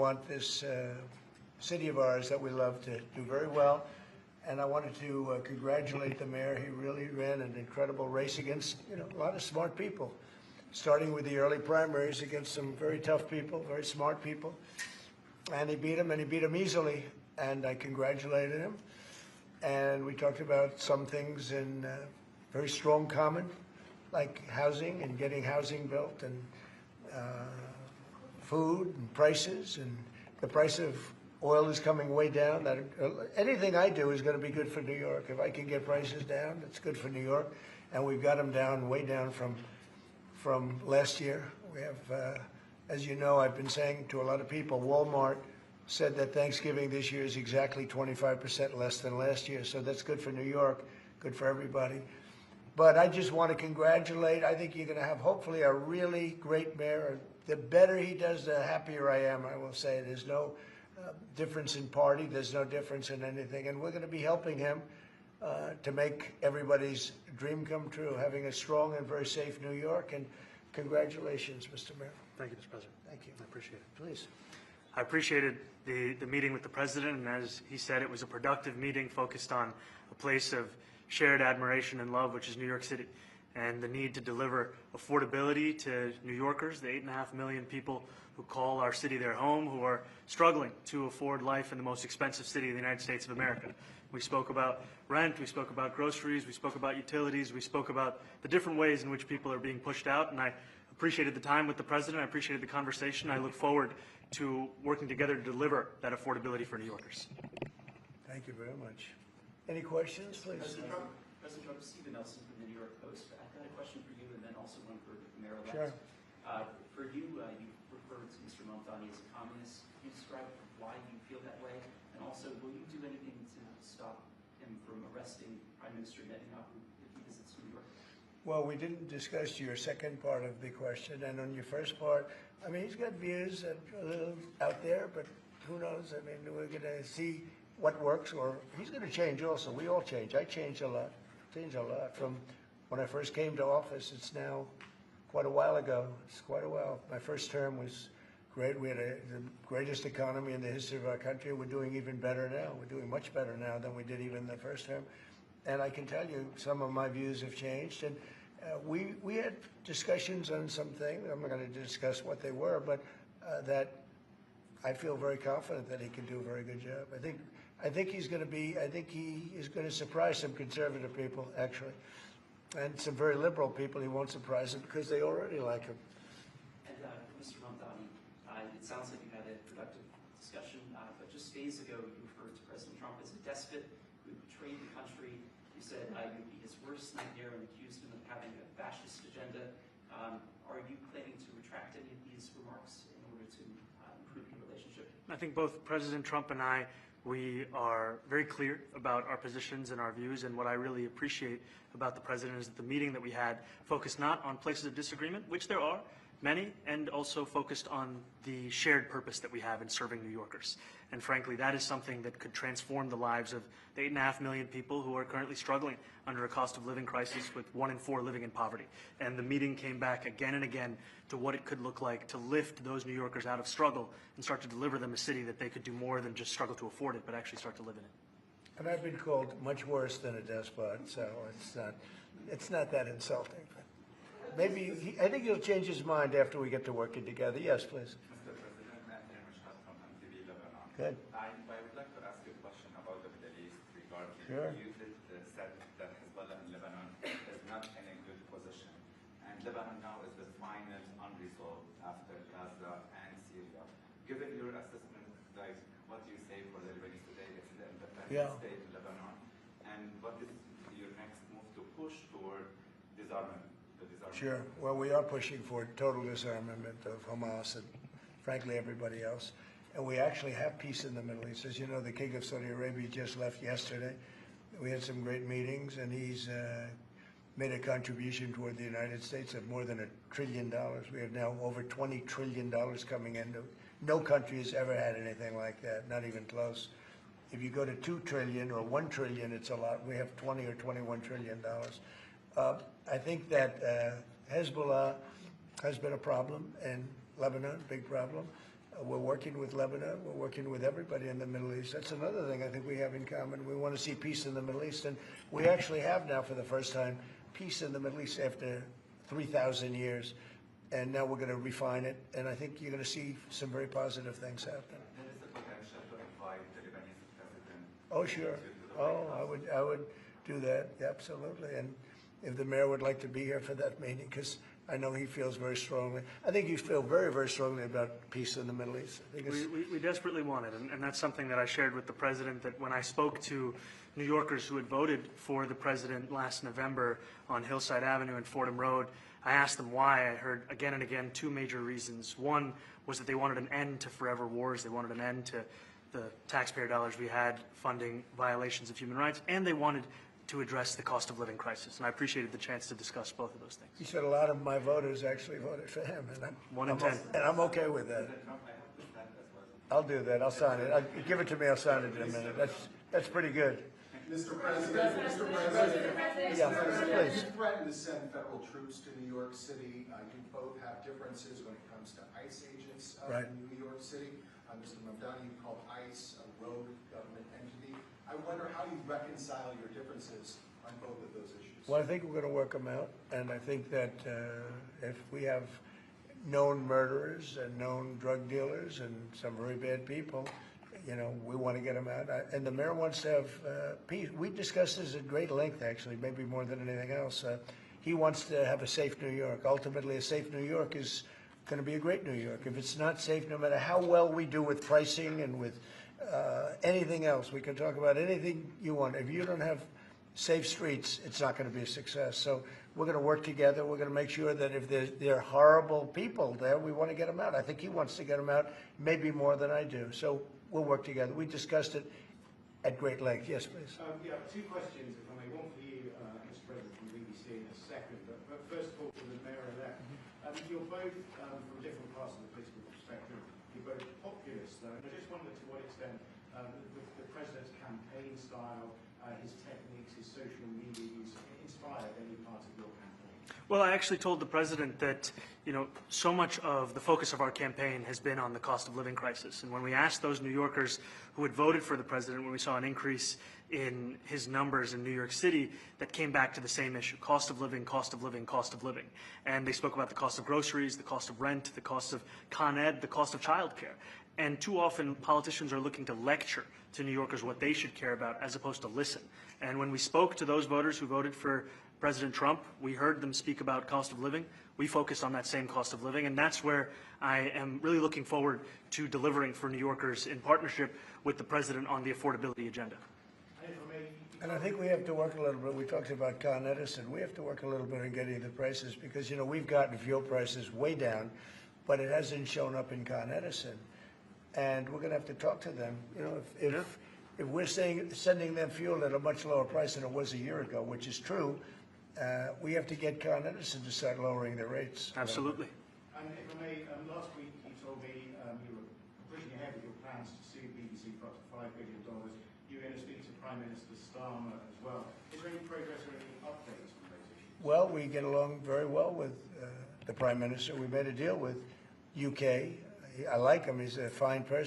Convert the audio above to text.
want this city of ours that we love to do very well. And I wanted to congratulate the mayor. He really ran an incredible race against, a lot of smart people, starting with the early primaries against some very tough people, very smart people. And he beat them easily. And I congratulated him. And we talked about some things in very strong common, like housing and getting housing built, and food and prices, and the price of oil is coming way down. That anything I do is going to be good for New York. If I can get prices down, it's good for New York, and we've got them down, way down from last year. We have, as you know, I've been saying to a lot of people, Walmart said that Thanksgiving this year is exactly 25% less than last year, so that's good for New York, good for everybody. But I just want to congratulate. I think you're going to have, hopefully, a really great mayor. The better he does, the happier I am, I will say. There's no difference in party. There's no difference in anything. And we're going to be helping him to make everybody's dream come true, having a strong and very safe New York. And congratulations, Mr. Mayor. Thank you, Mr. President. Thank you. I appreciate it. Please. I appreciated the meeting with the president, and as he said, it was a productive meeting focused on a place of shared admiration and love, which is New York City, and the need to deliver affordability to New Yorkers, the 8.5 million people who call our city their home, who are struggling to afford life in the most expensive city in the United States of America. We spoke about rent, we spoke about groceries, we spoke about utilities, we spoke about the different ways in which people are being pushed out, and I appreciated the time with the president, I appreciated the conversation. I look forward to working together to deliver that affordability for New Yorkers. Thank you very much. Any questions, please? President Trump, Stephen Nelson from the New York Post. I've got a question for you and then also one for Mayor-elect. Sure. For you, you referred to Mr. Mamdani as a communist. Can you describe why you feel that way? And also, will you do anything to stop him from arresting Prime Minister Netanyahu if he visits New York? Well, we didn't discuss your second part of the question, and on your first part, I mean, he's got views that are a little out there, but who knows? I mean, we're going to see what works, or he's going to change also. We all change. I changed a lot. From when I first came to office. It's now quite a while ago. It's quite a while. My first term was great. We had the greatest economy in the history of our country. We're doing even better now. We're doing much better now than we did even the first term. And I can tell you some of my views have changed. And we had discussions on some things. I'm not going to discuss what they were, but that I feel very confident that he can do a very good job. I think he's going to be. I think he is going to surprise some conservative people, actually, and some very liberal people. He won't surprise them because they already like him. And Mr. Mamdani, it sounds like you had a productive discussion, but just days ago you referred to President Trump as a despot who betrayed the country. You said you would be his worst nightmare and accused him of having a fascist agenda. Are you planning to retract any of these remarks in order to improve your relationship? I think both President Trump and we are very clear about our positions and our views, and what I really appreciate about the president is that the meeting that we had focused not on places of disagreement, which there are many, and also focused on the shared purpose that we have in serving New Yorkers. And frankly, that is something that could transform the lives of the 8.5 million people who are currently struggling under a cost of living crisis, with 1 in 4 living in poverty. And the meeting came back again and again to what it could look like to lift those New Yorkers out of struggle and start to deliver them a city that they could do more than just struggle to afford it, but actually start to live in it. And I've been called much worse than a despot, so it's not that insulting. Maybe I think he'll change his mind after we get to working together. Yes, please. Mr. President, Mashhad from MTV Lebanon. Good. I would like to ask you a question about the Middle East regarding Sure. you said that Hezbollah in Lebanon is not in a good position, and Lebanon now is the final unresolved after Gaza and Syria. Given your assessment, like what you say for the Lebanese today, it's the independent state in Lebanon, and what is your next move to push toward disarmament? Sure. Well, we are pushing for total disarmament of Hamas and, frankly, everybody else. And we actually have peace in the Middle East. As you know, the King of Saudi Arabia just left yesterday. We had some great meetings, and he's made a contribution toward the United States of more than $1 trillion. We have now over $20 trillion coming in. No country has ever had anything like that, not even close. If you go to 2 trillion or 1 trillion, it's a lot. We have 20 or 21 trillion dollars. I think that Hezbollah has been a problem in Lebanon, big problem. We're working with Lebanon. We're working with everybody in the Middle East. That's another thing I think we have in common. We want to see peace in the Middle East, and we actually have now, for the first time, peace in the Middle East after 3,000 years. And now we're going to refine it, and I think you're going to see some very positive things happen. There is a potential to invite the Lebanese president. Oh, sure. Oh, I would do that, absolutely. And if the mayor would like to be here for that meeting, because I know he feels very strongly. I think you feel very, very strongly about peace in the Middle East. I think it's, We desperately want it, and that's something that I shared with the president, that when I spoke to New Yorkers who had voted for the president last November on Hillside Avenue and Fordham Road, I asked them why. I heard again and again two major reasons. One was that they wanted an end to forever wars. They wanted an end to the taxpayer dollars we had funding violations of human rights, and they wanted to address the cost of living crisis. And I appreciated the chance to discuss both of those things. he said a lot of my voters actually voted for him, and One in 10. And I'm okay with that. President Trump, I have to stand as well. I'll do that. I'll sign it. Give it to me. I'll sign it in a minute. That's pretty good. Mr. President, Yeah, please. you threatened to send federal troops to New York City. You both have differences when it comes to ICE agents Right. in New York City. Mr. Mamdani, you called ICE a rogue government entity. I wonder how you reconcile your differences on both of those issues. Well, I think we're going to work them out, and I think that if we have known murderers and known drug dealers and some very bad people, you know, we want to get them out. And the mayor wants to have peace. We discussed this at great length, actually, maybe more than anything else. He wants to have a safe New York. Ultimately, a safe New York is going to be a great New York. If it's not safe, no matter how well we do with pricing and with anything else, we can talk about anything you want. If you don't have safe streets, it's not going to be a success. So we're going to work together. We're going to make sure that if there are horrible people there, we want to get them out. I think he wants to get them out, maybe more than I do. So we'll work together. We discussed it at great length. Yes, please. Yeah, two questions, if I may. One for you, Mr. President, from BBC in a second. But first of all, for the mayor-elect. You're both, from different parts of the political spectrum, you're both populists, though. And I just wondered to what extent the president's campaign style, his techniques, his social media use inspired any part of your campaign? Well, I actually told the president that, you know, so much of the focus of our campaign has been on the cost of living crisis. And when we asked those New Yorkers who had voted for the president, when we saw an increase in his numbers in New York City, that came back to the same issue: cost of living, cost of living, cost of living. And they spoke about the cost of groceries, the cost of rent, the cost of Con Ed, the cost of childcare. And too often politicians are looking to lecture to New Yorkers what they should care about as opposed to listen. And when we spoke to those voters who voted for President Trump, we heard them speak about cost of living. We focused on that same cost of living, and that's where I am really looking forward to delivering for New Yorkers in partnership with the president on the affordability agenda. And I think we have to work a little bit. We talked about Con Edison. We have to work a little bit on getting the prices, because, you know, we've gotten fuel prices way down, but it hasn't shown up in Con Edison. And we're going to have to talk to them. You know, if we're sending them fuel at a much lower price than it was a year ago, which is true, we have to get Con Edison to start lowering their rates. Absolutely. And if I may, last week you told me you were pushing ahead with your plans to sue BBC for up to $5 billion. You were going to speak to Prime Minister Starmer as well. Is there any progress or any updates on those issues? Well, we get along very well with the Prime Minister. We made a deal with UK. I like him. He's a fine person.